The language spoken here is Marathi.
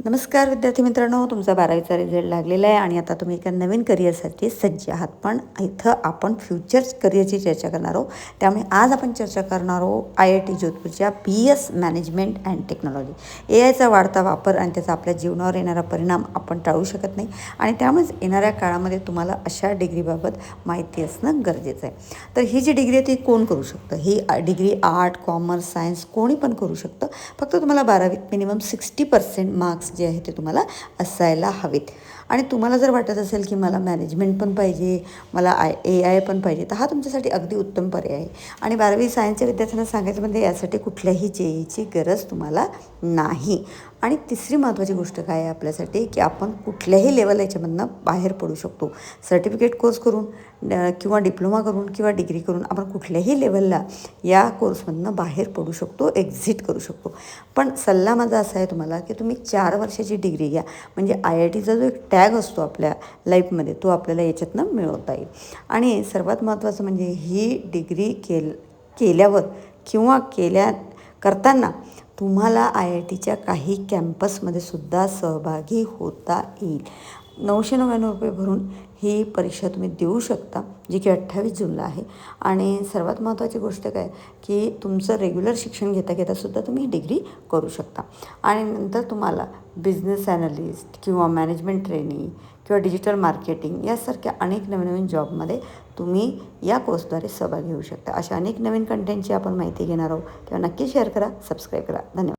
नमस्कार विद्यार्थी मित्रांनो, तुमचा 12वीचा रिझल्ट लागलेला आहे आणि आता तुम्ही एका नवीन करिअरसाठी सज्ज आहात. पण इथं आपण फ्युचर करिअरची चर्चा करणार आहोत. त्यामुळे आज आपण चर्चा करणार आहोत IIT जोधपूरच्या BS मॅनेजमेंट अँड टेक्नॉलॉजी. AIचा वाढता वापर आणि त्याचा आपल्या जीवनावर येणारा परिणाम आपण टाळू शकत नाही आणि त्यामुळेच येणाऱ्या काळामध्ये तुम्हाला अशा डिग्रीबाबत माहिती असणं गरजेचं आहे. तर ही जी डिग्री आहे ती कोण करू शकतं? ही डिग्री आर्ट, कॉमर्स, सायन्स कोणी पण करू शकतं. फक्त तुम्हाला 12वीत मिनिमम 60% मार्क्स जे आहे ते तुम्हाला असायला हवेत. आणि तुम्हाला जर वाटत असेल की मला मॅनेजमेंट पण पाहिजे, मला AI पण पाहिजे, तर हा तुमच्यासाठी अगदी उत्तम पर्याय आहे. आणि 12वी सायन्सच्या विद्यार्थ्यांना सांगायचं म्हणजे यासाठी कुठल्याही JEEची गरज तुम्हाला नाही. आणि तिसरी महत्त्वाची गोष्ट काय आहे आपल्यासाठी, की आपण कुठल्याही लेवल याच्यामधनं बाहेर पडू शकतो. सर्टिफिकेट कोर्स करून किंवा डिप्लोमा करून किंवा डिग्री करून आपण कुठल्याही लेवलला या कोर्समधनं बाहेर पडू शकतो, एक्झिट करू शकतो. पण सल्ला माझा असा आहे तुम्हाला, की तुम्ही 4 वर्षाची डिग्री घ्या. म्हणजे IITचा जो एक टॅग असतो आपल्या लाईफमध्ये तो आपल्याला याच्यातनं मिळवता येईल. आणि सर्वात महत्त्वाचं म्हणजे ही डिग्री केल्यावर किंवा करताना तुम्हाला IITच्या काही कॅम्पसमध्ये सुद्धा सहभागी होता येईल. 999 रुपये भरून ही परीक्षा तुम्ही देऊ शकता, जी की 28 जूनला आहे. आणि सर्वात महत्त्वाची गोष्ट काय, की तुमचं रेग्युलर शिक्षण घेता घेतासुद्धा तुम्ही डिग्री करू शकता. आणि नंतर तुम्हाला बिझनेस ॲनालिस्ट किंवा मॅनेजमेंट ट्रेनिंग किंवा डिजिटल मार्केटिंग यासारख्या अनेक नवीन नवीन जॉबमध्ये तुम्ही या कोर्सद्वारे सहभागी होऊ शकता. अशा अनेक नवीन कंटेंटची आपण माहिती घेणार आहोत. तेव्हा नक्की शेअर करा, सबस्क्राईब करा. धन्यवाद.